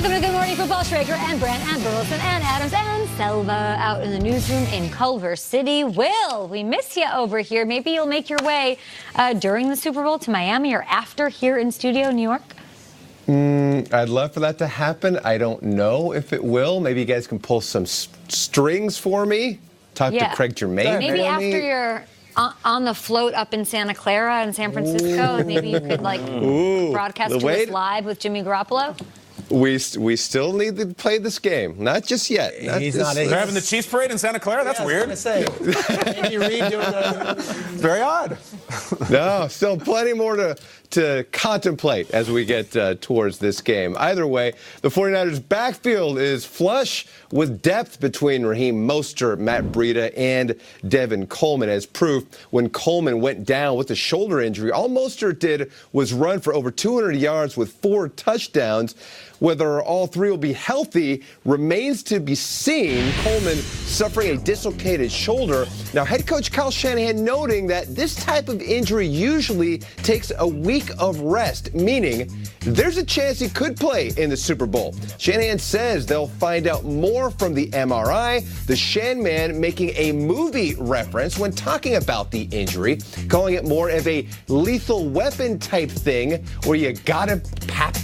Welcome to Good Morning Football. Schrager and Brent and Burleson and Adams and Selva out in the newsroom in Culver City. Will, we miss you over here. Maybe you'll make your way during the Super Bowl to Miami or after here in studio, New York. I'd love for that to happen. I don't know if it will. Maybe you guys can pull some strings for me. Talk to Craig Germain. Maybe after you're on the float up in Santa Clara in San Francisco, maybe you could broadcast to us live with Jimmy Garoppolo. We still need to play this game. Not just yet. They're having the Chiefs parade in Santa Clara? That's weird. Andy Reid doing very odd. No, still plenty more to contemplate as we get towards this game. Either way, the 49ers backfield is flush with depth between Raheem Mostert, Matt Breida, and Devin Coleman. As proof, when Coleman went down with a shoulder injury, all Mostert did was run for over 200 yards with 4 touchdowns. Whether all 3 will be healthy remains to be seen. Coleman suffering a dislocated shoulder. Now, head coach Kyle Shanahan noting that this type of injury usually takes a week of rest, meaning there's a chance he could play in the Super Bowl. Shanahan says they'll find out more from the MRI, the Shan Man making a movie reference when talking about the injury, calling it more of a lethal weapon type thing where you gotta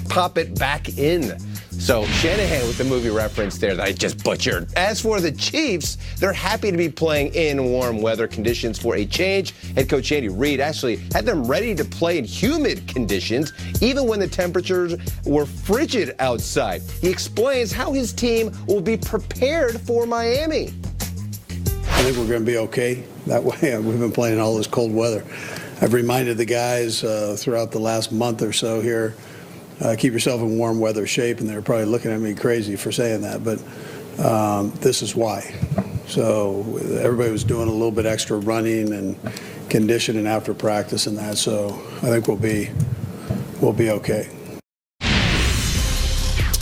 pop it back in. So Shanahan with the movie reference there that I just butchered. As for the Chiefs, they're happy to be playing in warm weather conditions for a change. Head coach Andy Reid actually had them ready to play in humid conditions, even when the temperatures were frigid outside. He explains how his team will be prepared for Miami. I think we're going to be okay that way. We've been playing all this cold weather. I've reminded the guys throughout the last month or so here, keep yourself in warm weather shape, and they're probably looking at me crazy for saying that, but this is why. So everybody was doing a little bit extra running and conditioning after practice and that, so I think we'll be okay.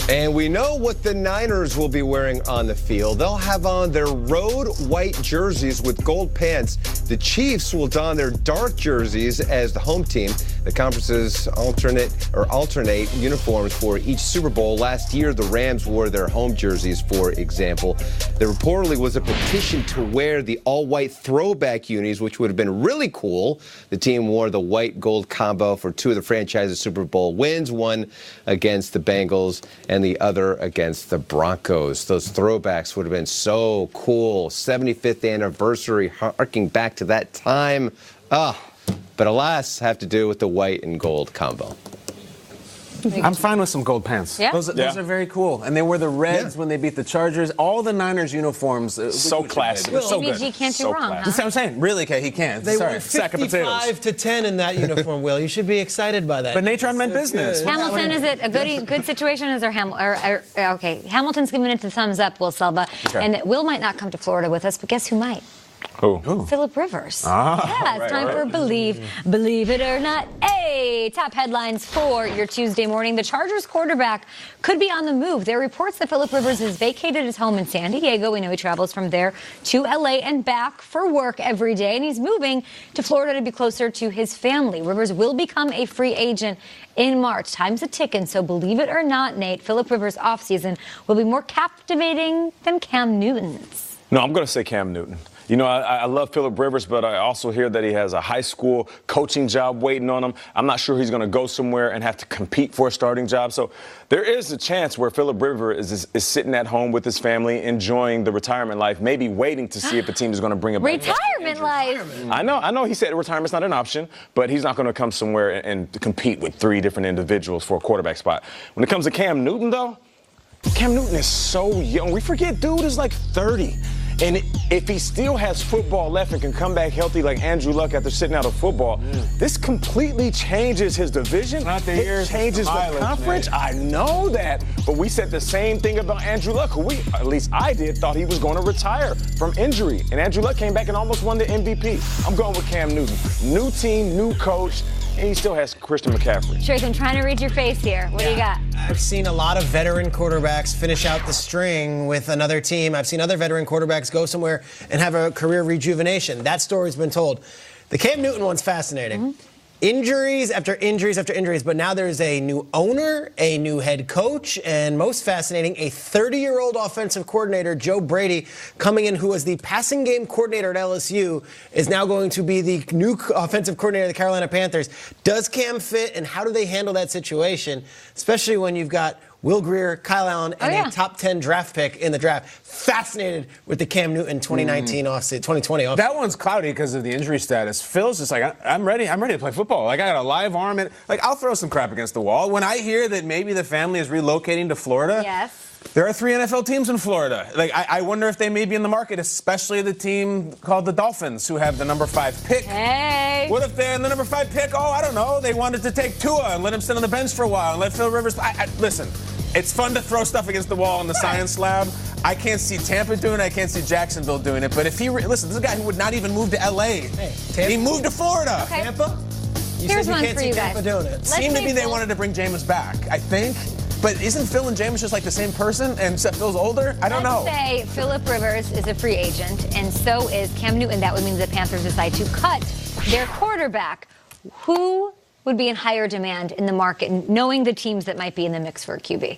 And we know what the Niners will be wearing on the field. They'll have on their road white jerseys with gold pants. The Chiefs will don their dark jerseys as the home team. The conferences alternate uniforms for each Super Bowl. Last year, the Rams wore their home jerseys, for example. There reportedly was a petition to wear the all-white throwback unis, which would have been really cool. The team wore the white-gold combo for 2 of the franchise's Super Bowl wins, one against the Bengals and the other against the Broncos. Those throwbacks would have been so cool. 75th anniversary, harking back to that time. But alas, have to do with the white and gold combo. I'm fine with some gold pants. Yeah? Those are very cool. And they were the Reds when they beat the Chargers. All the Niners uniforms. So classy. So good. G can't do wrong, huh? That's what I'm saying. Really, he can't. They Sorry. won Sack of potatoes. 55-10 in that uniform, Will. You should be excited by that. But Natron meant business. Hamilton, is it a good situation? Is there okay, Hamilton's giving it the thumbs up, Will Selva. Okay. And Will might not come to Florida with us, but guess who might? Who? Philip Rivers. It's time for Believe It or Not. Top headlines for your Tuesday morning. The Chargers quarterback could be on the move. There are reports that Philip Rivers has vacated his home in San Diego. We know he travels from there to LA and back for work every day, and he's moving to Florida to be closer to his family. Rivers will become a free agent in March. Time's a ticking, so believe it or not, Nate, Philip Rivers' offseason will be more captivating than Cam Newton's. No, I'm going to say Cam Newton. You know, I love Philip Rivers, but I also hear that he has a high school coaching job waiting on him. I'm not sure he's going to go somewhere and have to compete for a starting job. So there is a chance where Philip Rivers is sitting at home with his family, enjoying the retirement life, maybe waiting to see if the team is going to bring him back. Retirement life. I know. He said retirement's not an option, but he's not going to come somewhere and compete with 3 different individuals for a quarterback spot. When it comes to Cam Newton, though, Cam Newton is so young. We forget dude is like 30. And if he still has football left and can come back healthy like Andrew Luck after sitting out of football, this completely changes his division. It changes the conference. Man. I know that. But we said the same thing about Andrew Luck, who at least I did, thought he was going to retire from injury. And Andrew Luck came back and almost won the MVP. I'm going with Cam Newton. New team, new coach. And he still has Christian McCaffrey. Sure, I'm trying to read your face here. What do you got? I've seen a lot of veteran quarterbacks finish out the string with another team. I've seen other veteran quarterbacks go somewhere and have a career rejuvenation. That story's been told. The Cam Newton one's fascinating. Injuries after injuries after injuries, but now there's a new owner, a new head coach, and most fascinating, a 30-year-old offensive coordinator, Joe Brady, coming in, who was the passing game coordinator at LSU, is now going to be the new offensive coordinator of the Carolina Panthers. Does Cam fit, and how do they handle that situation, especially when you've got Will Grier, Kyle Allen, and a top 10 draft pick in the draft? Fascinated with the Cam Newton 2019 offseason, 2020 offseason. That one's cloudy because of the injury status. Phil's just like, I'm ready to play football. Like, I got a live arm, and like, I'll throw some crap against the wall. When I hear that maybe the family is relocating to Florida, there are 3 NFL teams in Florida. Like, I wonder if they may be in the market, especially the team called the Dolphins, who have the number 5 pick. Hey. What if they're in the number 5 pick? Oh, I don't know. They wanted to take Tua and let him sit on the bench for a while and let Phil Rivers. Listen, it's fun to throw stuff against the wall in the science lab. I can't see Tampa doing it. I can't see Jacksonville doing it. But if listen, this is a guy who would not even move to L.A. He moved to Florida. Okay. Tampa? Here's one for you guys. Tampa doing it. Seemed to be they wanted to bring Jameis back, I think. But isn't Phil and Jameis just like the same person, and except Phil's older? I don't know. Let's say Phillip Rivers is a free agent, and so is Cam Newton. That would mean the Panthers decide to cut their quarterback. Who would be in higher demand in the market, knowing the teams that might be in the mix for a QB?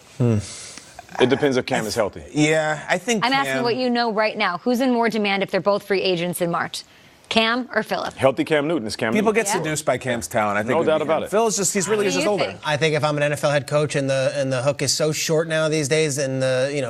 It depends if Cam is healthy. Yeah, I think I'm asking what you know right now. Who's in more demand if they're both free agents in March? Cam or Phillip? Healthy Cam Newton is Cam People Newton. get seduced by Cam's talent. I think No doubt about it. Phil's he's really just older. I think if I'm an NFL head coach and the hook is so short now these days, and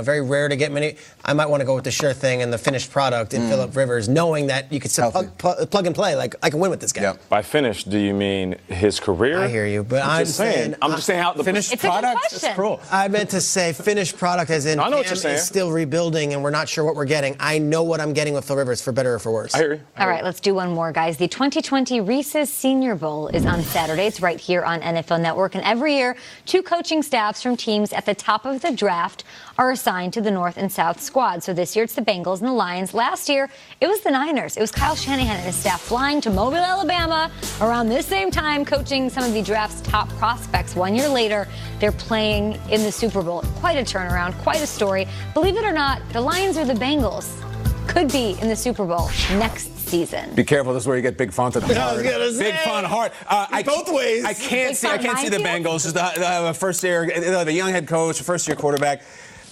very rare to get many, I might want to go with the sure thing and the finished product in Phillip Rivers, knowing that you could still plug and play. Like, I can win with this guy. Yep. By finished, do you mean his career? I hear you, but I'm just saying how the Finished It's a good product question. is cruel. I meant to say finished product as in I know what Cam you're saying. is still rebuilding and we're not sure what we're getting. I know what I'm getting with Phil Rivers, for better or for worse. I hear you. All right, let's do one more, guys. The 2020 Reese's Senior Bowl is on Saturday. It's right here on NFL Network. And every year, 2 coaching staffs from teams at the top of the draft are assigned to the North and South squad. So this year, it's the Bengals and the Lions. Last year, it was the Niners. It was Kyle Shanahan and his staff flying to Mobile, Alabama around this same time, coaching some of the draft's top prospects. 1 year later, they're playing in the Super Bowl. Quite a turnaround, quite a story. Believe it or not, the Lions or the Bengals could be in the Super Bowl next season. Be careful. This is where you get big font at the heart. was gonna say. Big font hard. Both ways. I can't see the Minefield? Bengals. Just the first year, the young head coach, first year quarterback.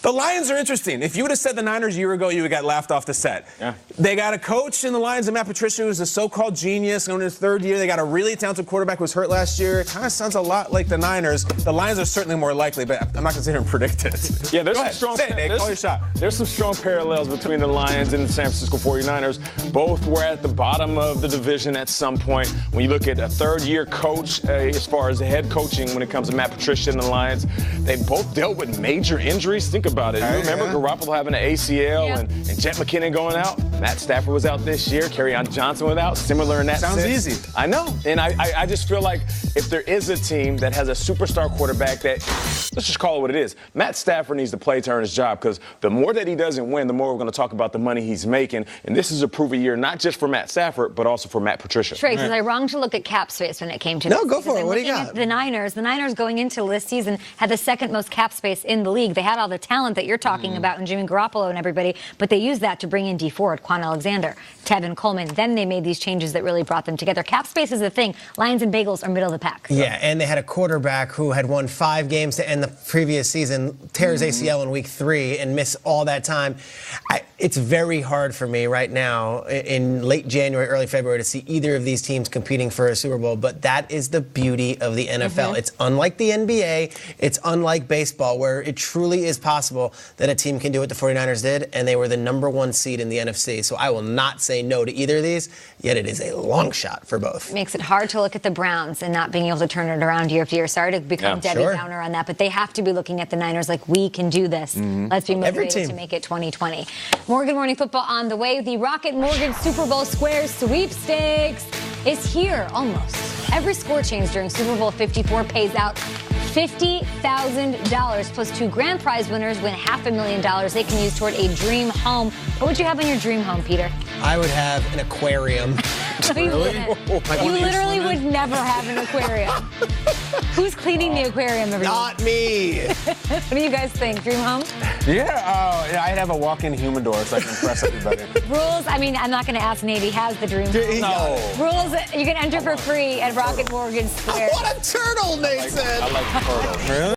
The Lions are interesting. If you would have said the Niners a year ago, you would have got laughed off the set. Yeah. They got a coach in the Lions, and Matt Patricia, who's a so-called genius, in his 3rd year. They got a really talented quarterback who was hurt last year. It kind of sounds a lot like the Niners. The Lions are certainly more likely, but I'm not going to sit here and predict it. Yeah, there's Go some ahead. strong. Say it, Nate. Call your shot. There's some strong parallels between the Lions and the San Francisco 49ers. Both were at the bottom of the division at some point. When you look at a 3rd-year coach, as far as the head coaching, when it comes to Matt Patricia and the Lions, they both dealt with major injuries. Think about it. You remember Garoppolo having an ACL and Jet McKinnon going out. Matt Stafford was out this year. Kerryon Johnson was out. Similar in that Sounds sense. easy. I know. And I just feel like if there is a team that has a superstar quarterback that, let's just call it what it is, Matt Stafford needs to play to earn his job, because the more that he doesn't win, the more we're going to talk about the money he's making. And this is a proven year, not just for Matt Stafford, but also for Matt Patricia. Trace, was I wrong to look at cap space when it came to No, this? go for Because it. I'm What do you looking got? at the Niners going into this season had the 2nd most cap space in the league. They had all the talent that you're talking about in Jimmy Garoppolo and everybody, but they used that to bring in D Ford, Quan Alexander, Tevin Coleman. Then they made these changes that really brought them together. Cap space is the thing. Lions and Bengals are middle of the pack. Yeah, and they had a quarterback who had won 5 games to end the previous season, tears ACL in week 3 and miss all that time. It's very hard for me right now in late January, early February to see either of these teams competing for a Super Bowl, but that is the beauty of the NFL. It's unlike the NBA, it's unlike baseball, where it truly is possible that a team can do what the 49ers did, and they were the number 1 seed in the NFC. So I will not say no to either of these, yet it is a long shot for both. Makes it hard to look at the Browns and not being able to turn it around year after year. Sorry to become Debbie Downer on that, but they have to be looking at the Niners like, we can do this. Let's be motivated to make it 2020. More Good Morning Football on the way. The Rocket Mortgage Super Bowl Squares sweepstakes is here almost. Every score change during Super Bowl 54 pays out $50,000, plus 2 grand prize winners win $500,000 they can use toward a dream home. What would you have in your dream home, Peter? I would have an aquarium. No, you wouldn't. You literally would never have an aquarium. Who's cleaning the aquarium every Not me. What do you guys think? Dream home? Yeah, I'd have a walk-in humidor so I can impress everybody. Rules, I mean, I'm not going to ask Nate. He has the dream home. No. Rules, you can enter for free at Rocket Mortgage Square. What a turtle, Nate said. I like turtles. Really?